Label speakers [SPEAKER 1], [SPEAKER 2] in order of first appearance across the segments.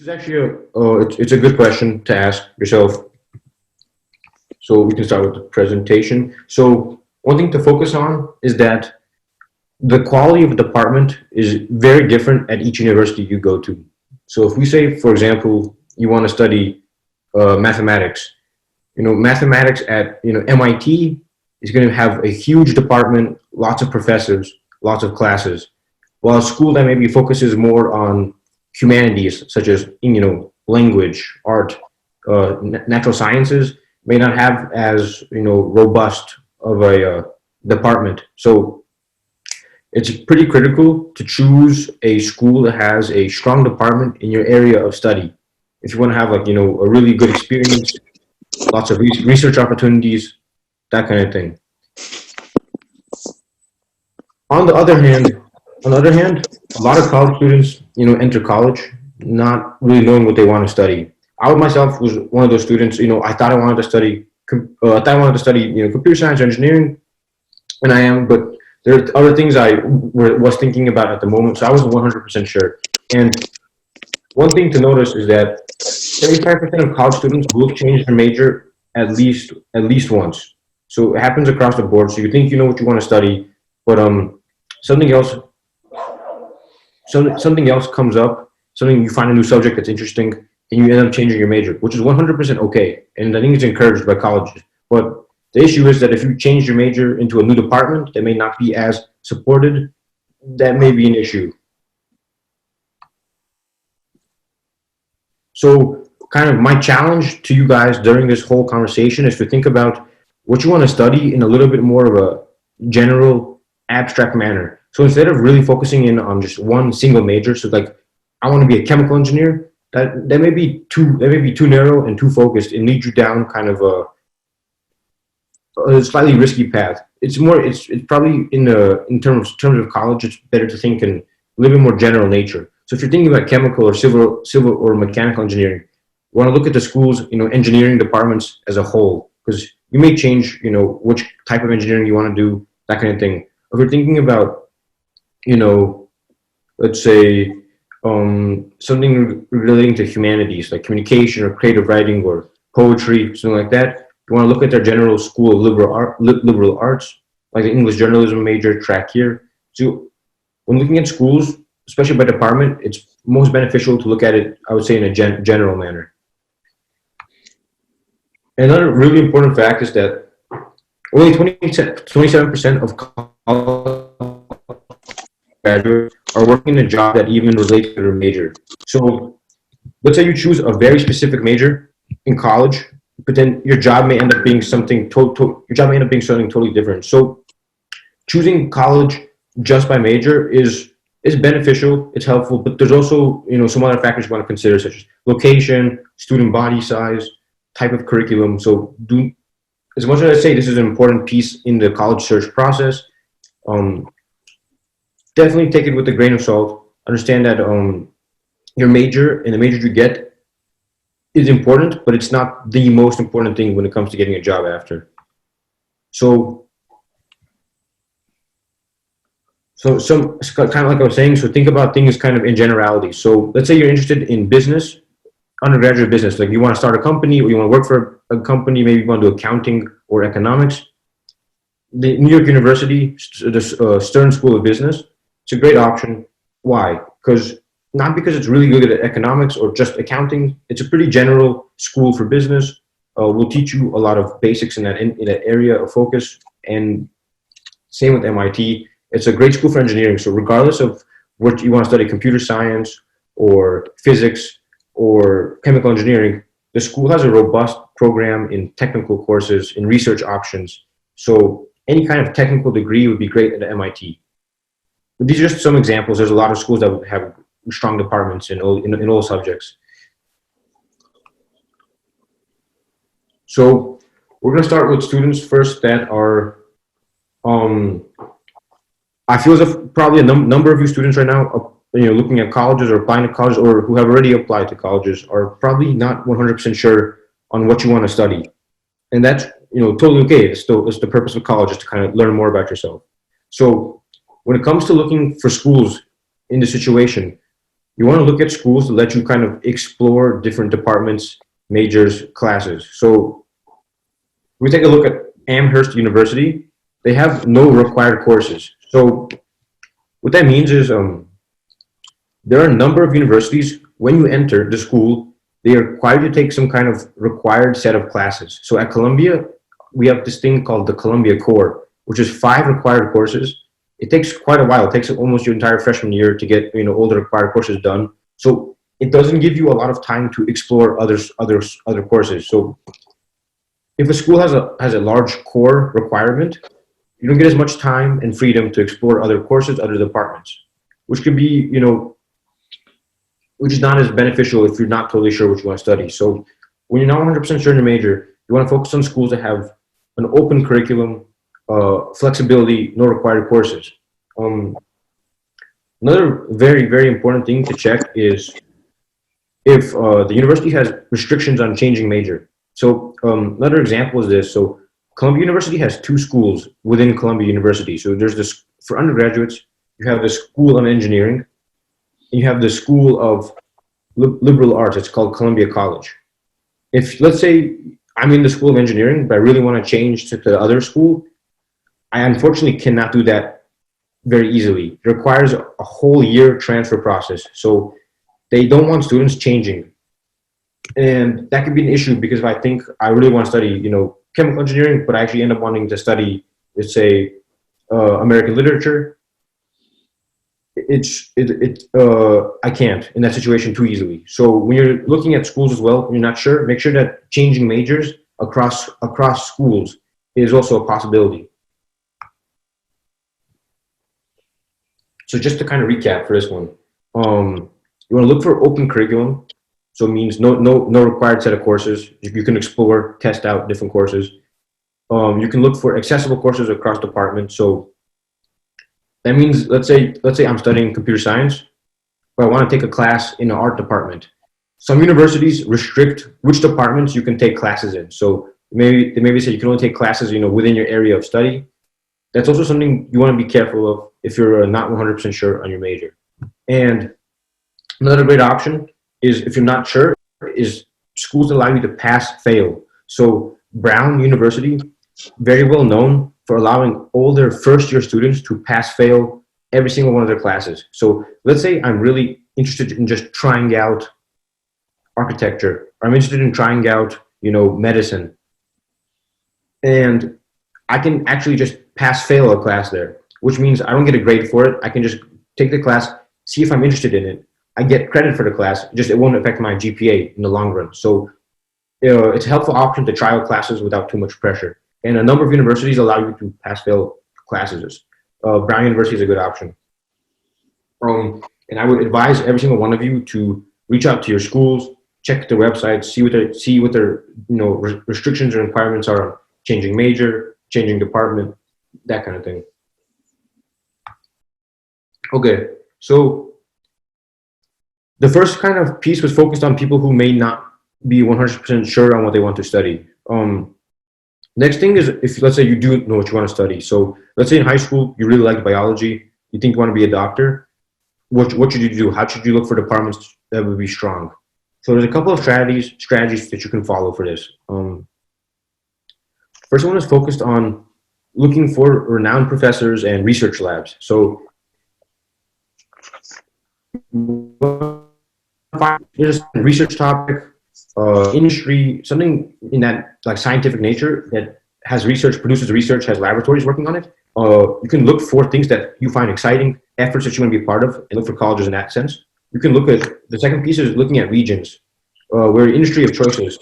[SPEAKER 1] This is actually it's a good question to ask yourself. So we can start with the presentation. So one thing to focus on is that the quality of a department is very different at each university you go to. So if we say, for example, you want to study mathematics, mathematics at MIT is going to have a huge department, lots of professors, lots of classes, while a school that maybe focuses more on humanities, such as language, art, natural sciences, may not have as robust of a department. So it's pretty critical to choose a school that has a strong department in your area of study. If you want to have a really good experience, lots of research opportunities, that kind of thing. On the other hand, a lot of college students, enter college not really knowing what they want to study. I myself was one of those students. I thought I wanted to study, computer science or engineering, and I am. But there are other things I was thinking about at the moment, so I wasn't 100% sure. And one thing to notice is that 75% of college students will change their major at least once. So it happens across the board. So you think you know what you want to study, but something else comes up, something you find a new subject that's interesting, and you end up changing your major, which is 100% okay. And I think it's encouraged by colleges. But the issue is that if you change your major into a new department that may not be as supported, that may be an issue. So kind of my challenge to you guys during this whole conversation is to think about what you want to study in a little bit more of a general, abstract manner. So instead of really focusing in on just one single major, so like I want to be a chemical engineer, that may be too narrow and too focused and lead you down kind of a slightly risky path. It's probably in terms of college, it's better to think in a little bit more general nature. So if you're thinking about chemical or civil or mechanical engineering, you want to look at the school's engineering departments as a whole, because you may change which type of engineering you want to do, that kind of thing. If you're thinking about let's say something relating to humanities like communication or creative writing or poetry, something like that, you want to look at their general school of liberal arts, like the English journalism major track here. So when looking at schools, especially by department, it's most beneficial to look at it, I would say, in a general manner. Another really important fact is that only 27% of college graduates are working in a job that even relates to their major. So let's say you choose a very specific major in college, but then your job may end up being something totally different. So choosing college just by major is beneficial, it's helpful, but there's also some other factors you want to consider, such as location, student body size, type of curriculum. So as much as I say this is an important piece in the college search process, definitely take it with a grain of salt. Understand that your major and the major you get is important, but it's not the most important thing when it comes to getting a job after. So some kind of like I was saying, so think about things kind of in generality. So let's say you're interested in business, undergraduate business, like you want to start a company or you want to work for a company, maybe you want to do accounting or economics. The New York University, the Stern School of Business, it's a great option. Why? Not because it's really good at economics or just accounting. It's a pretty general school for business. We'll teach you a lot of basics in that area of focus. And same with MIT. It's a great school for engineering. So regardless of what you want to study, computer science or physics or chemical engineering, the school has a robust program in technical courses, in research options. So any kind of technical degree would be great at MIT. But these are just some examples. There's a lot of schools that have strong departments in all subjects. So we're going to start with students first that are, I feel as if probably a number of you students right now, looking at colleges or applying to colleges, or who have already applied to colleges, are probably not 100% sure on what you want to study. And that's, totally okay. It's the purpose of college, is to kind of learn more about yourself. So when it comes to looking for schools in this situation, you want to look at schools to let you kind of explore different departments, majors, classes. So we take a look at Amherst University. They have no required courses. So what that means is there are a number of universities, when you enter the school, they are required to take some kind of required set of classes. So at Columbia, we have this thing called the Columbia Core, which is 5 required courses. It takes quite a while. It takes almost your entire freshman year to get all the required courses done. So it doesn't give you a lot of time to explore other courses. So if a school has a large core requirement, you don't get as much time and freedom to explore other courses, other departments, which could be, which is not as beneficial if you're not totally sure what you want to study. So when you're not 100% sure in your major, you want to focus on schools that have an open curriculum, flexibility, no required courses. Another very, very important thing to check is if the university has restrictions on changing major. So another example is this. So Columbia University has 2 schools within Columbia University. So there's this, for undergraduates, you have the School of Engineering, and you have the School of Liberal Arts. It's called Columbia College. If, let's say, I'm in the School of Engineering, but I really want to change to the other school, I unfortunately cannot do that very easily. It requires a whole year transfer process. So they don't want students changing. And that could be an issue because if I think I really want to study, chemical engineering, but I actually end up wanting to study, let's say, American literature, I can't in that situation too easily. So when you're looking at schools as well, when you're not sure, make sure that changing majors across schools is also a possibility. So just to kind of recap for this one, you want to look for open curriculum. So it means no required set of courses. You can explore, test out different courses. You can look for accessible courses across departments. So that means, let's say I'm studying computer science, but I want to take a class in the art department. Some universities restrict which departments you can take classes in. So they maybe say you can only take classes, within your area of study. That's also something you want to be careful of if you're not 100% sure on your major. And another great option is, if you're not sure, is schools allow you to pass fail. So Brown University, very well known for allowing all their first year students to pass fail every single one of their classes. So let's say I'm really interested in just trying out architecture, or I'm interested in trying out, medicine. And I can actually just pass fail a class there, which means I don't get a grade for it. I can just take the class, see if I'm interested in it. I get credit for the class, just it won't affect my GPA in the long run. So it's a helpful option to try out classes without too much pressure. And a number of universities allow you to pass-fail classes. Brown University is a good option. And I would advise every single one of you to reach out to your schools, check their websites, see what their restrictions or requirements are on changing major, changing department, that kind of thing. Okay, so the first kind of piece was focused on people who may not be 100% sure on what they want to study. Next thing is, if let's say you do know what you want to study. So let's say in high school you really liked biology, you think you want to be a doctor. What should you do? How should you look for departments that would be strong? So there's a couple of strategies that you can follow for this. First one is focused on looking for renowned professors and research labs. So there's a research topic, industry, something in that like scientific nature that has research, produces research, has laboratories working on it. You can look for things that you find exciting, efforts that you want to be a part of, and look for colleges in that sense. You can look at, the second piece is looking at regions where industry of choice is,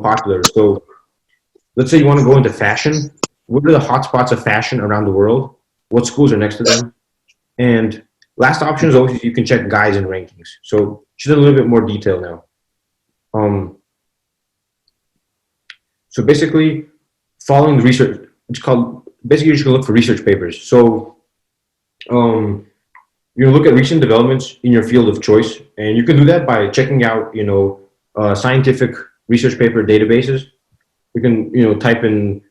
[SPEAKER 1] popular. So let's say you want to go into fashion. What are the hotspots of fashion around the world? What schools are next to them? And last option is always you can check guides and rankings. So just a little bit more detail now. So basically, following the research, it's called, basically you're just gonna look for research papers. So you look at recent developments in your field of choice, and you can do that by checking out, scientific research paper databases. You can, type in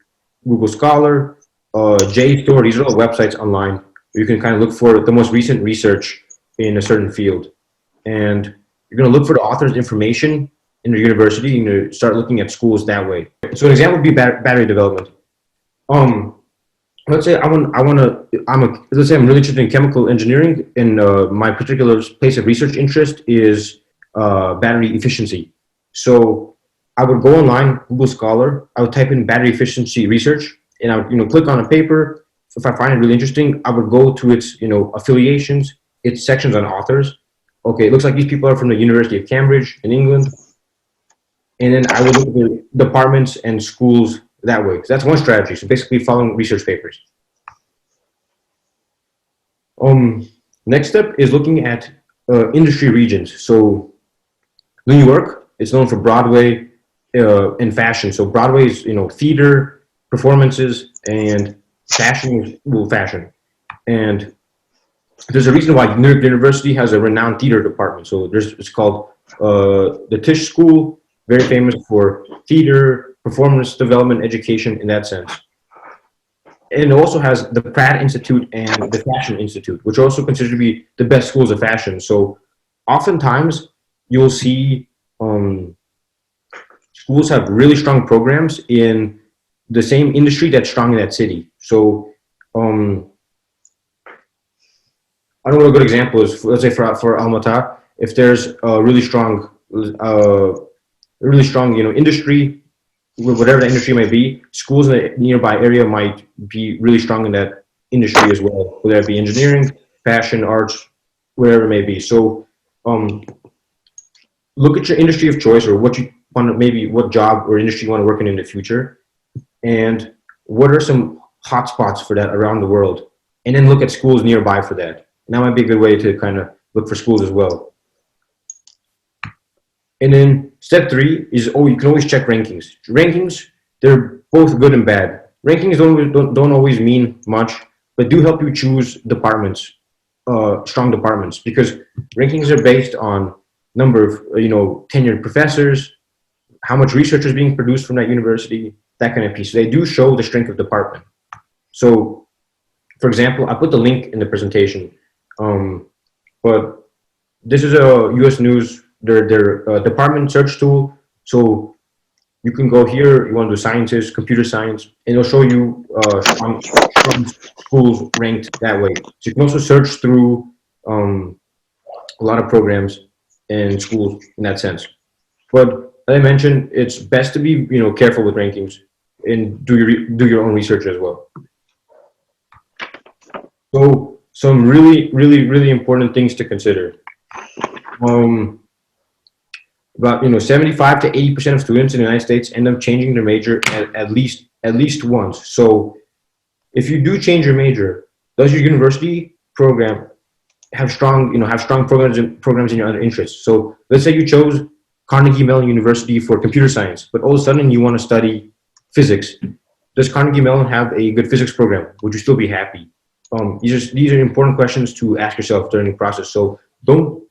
[SPEAKER 1] Google Scholar, JSTOR, these are all websites online. You can kind of look for the most recent research in a certain field. and you're going to look for the author's information in your university and you start looking at schools that way. So an example would be battery development. Um, let's say let's say I'm really interested in chemical engineering, and my particular place of research interest is battery efficiency. So I would go online, Google Scholar, I would type in battery efficiency research, and I would click on a paper. If I find it really interesting, I would go to its affiliations, its sections on authors. Okay, it looks like these people are from the University of Cambridge in England, and then I would look at the departments and schools that way. So that's one strategy. So basically, following research papers. Next step is looking at industry regions. So New York is known for Broadway and fashion. So Broadway is theater performances, and fashion is fashion. And there's a reason why Newark University has a renowned theater department. So it's called the Tisch School, very famous for theater, performance development, education in that sense. And it also has the Pratt Institute and the Fashion Institute, which are also considered to be the best schools of fashion. So oftentimes you'll see schools have really strong programs in the same industry that's strong in that city. So I don't know what a good example is. Let's say for Almaty, if there's a really strong industry, whatever the industry may be, schools in the nearby area might be really strong in that industry as well, whether it be engineering, fashion, arts, whatever it may be. So look at your industry of choice, or what you want to, maybe what job or industry you want to work in the future, and what are some hotspots for that around the world, and then look at schools nearby for that. And that might be a good way to kind of look for schools as well. And then step 3 is, you can always check rankings. Rankings, they're both good and bad. Rankings don't always mean much, but do help you choose departments, strong departments, because rankings are based on number of tenured professors, how much research is being produced from that university, that kind of piece. So they do show the strength of department. So, for example, I put the link in the presentation, but this is a U.S. News, their department search tool. So you can go here, you want to do sciences, computer science, and it'll show you strong schools ranked that way. So you can also search through a lot of programs and schools in that sense. But as I mentioned, it's best to be careful with rankings and do your own research as well. So some really important things to consider. About 75 to 80% of students in the United States end up changing their major at least once. So if you do change your major, does your university program have strong programs in your other interests? So let's say you chose Carnegie Mellon University for computer science, but all of a sudden you want to study physics. Does Carnegie Mellon have a good physics program? Would you still be happy? These are important questions to ask yourself during the process. So don't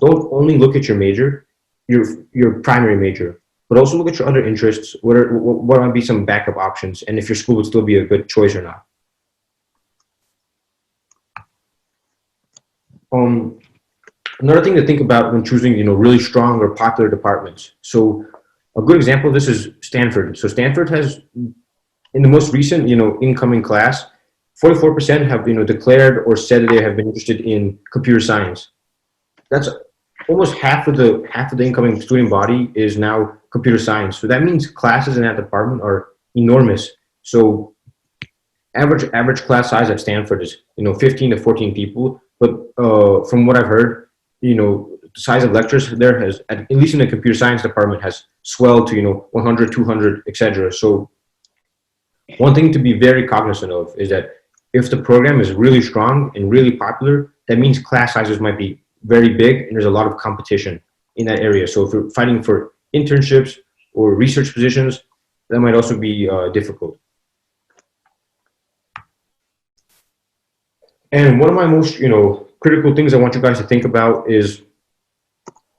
[SPEAKER 1] only look at your major, your primary major, but also look at your other interests. What might be some backup options, and if your school would still be a good choice or not. Another thing to think about when choosing, really strong or popular departments. So a good example of this is Stanford. So Stanford has, in the most recent, incoming class, 44% have, declared or said that they have been interested in computer science. That's almost half of the incoming student body is now computer science. So that means classes in that department are enormous. So average class size at Stanford is 15 to 14 people. But from what I've heard, the size of lectures there has, at least in the computer science department, has swelled to 100, 200, etc. So one thing to be very cognizant of is that if the program is really strong and really popular, that means class sizes might be very big and there's a lot of competition in that area. So if you're fighting for internships or research positions, that might also be difficult. And one of my most, critical things I want you guys to think about is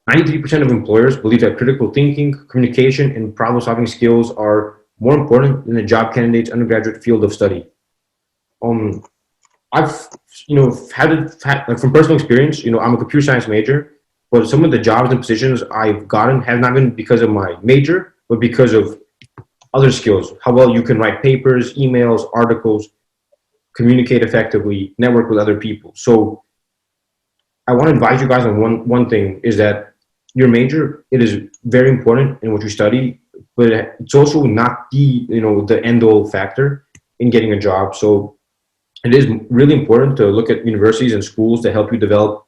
[SPEAKER 1] 93% of employers believe that critical thinking, communication, and problem-solving skills are more important than the job candidate's undergraduate field of study. I've, had from personal experience, I'm a computer science major, but some of the jobs and positions I've gotten have not been because of my major, but because of other skills. How well you can write papers, emails, articles, communicate effectively, network with other people. So I want to advise you guys on one thing is that your major, it is very important in what you study, but it's also not the end all factor in getting a job. So it is really important to look at universities and schools to help you develop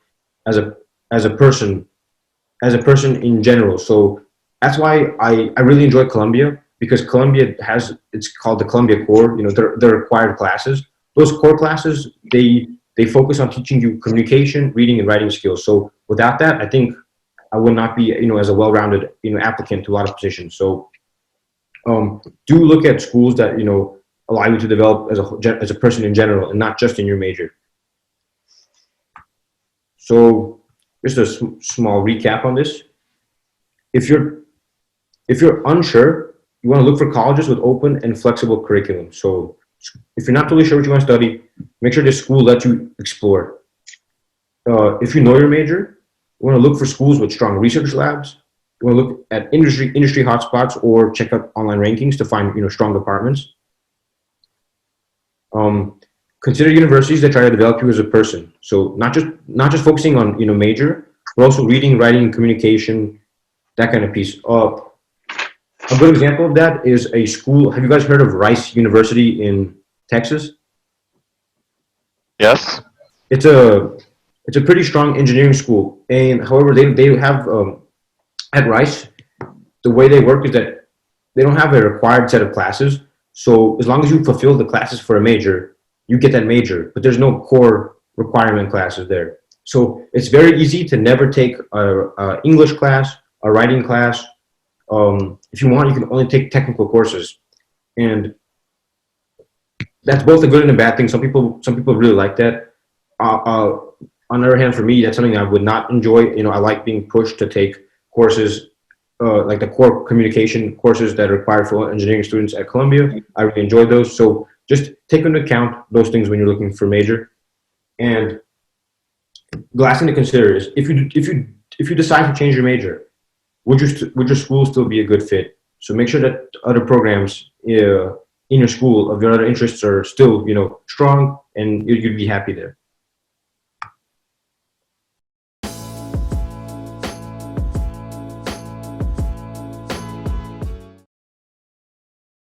[SPEAKER 1] as a as a person as a person in general. So that's why I really enjoy Columbia, because Columbia has, it's called the Columbia Core. They're required classes. Those core classes, they focus on teaching you communication, reading, and writing skills. So without that, I think I would not be as a well-rounded applicant to a lot of positions. So do look at schools that allow you to develop as a person in general, and not just in your major. So just a small recap on this. If you're unsure, you want to look for colleges with open and flexible curriculum. So if you're not totally sure what you want to study, make sure this school lets you explore. If you know your major, you want to look for schools with strong research labs. You want to look at industry hotspots, or check out online rankings to find strong departments. Consider universities that try to develop you as a person. So not just focusing on major, but also reading, writing, communication, that kind of piece. A good example of that is a school. Have you guys heard of Rice University in Texas?
[SPEAKER 2] Yes.
[SPEAKER 1] It's a pretty strong engineering school, and however they have at Rice, the way they work is that they don't have a required set of classes. So as long as you fulfill the classes for a major, you get that major, but there's no core requirement classes there. So it's very easy to never take a English class, a writing class. If you want, you can only take technical courses, and that's both a good and a bad thing. Some people really like that. On the other hand, for me, that's something I would not enjoy. I like being pushed to take courses like the core communication courses that are required for engineering students at Columbia. I really enjoy those. So just take into account those things when you're looking for major. And the last thing to consider is if you decide to change your major, would your school still be a good fit? So make sure that other programs in your school of your other interests are still strong, and you'd be happy there.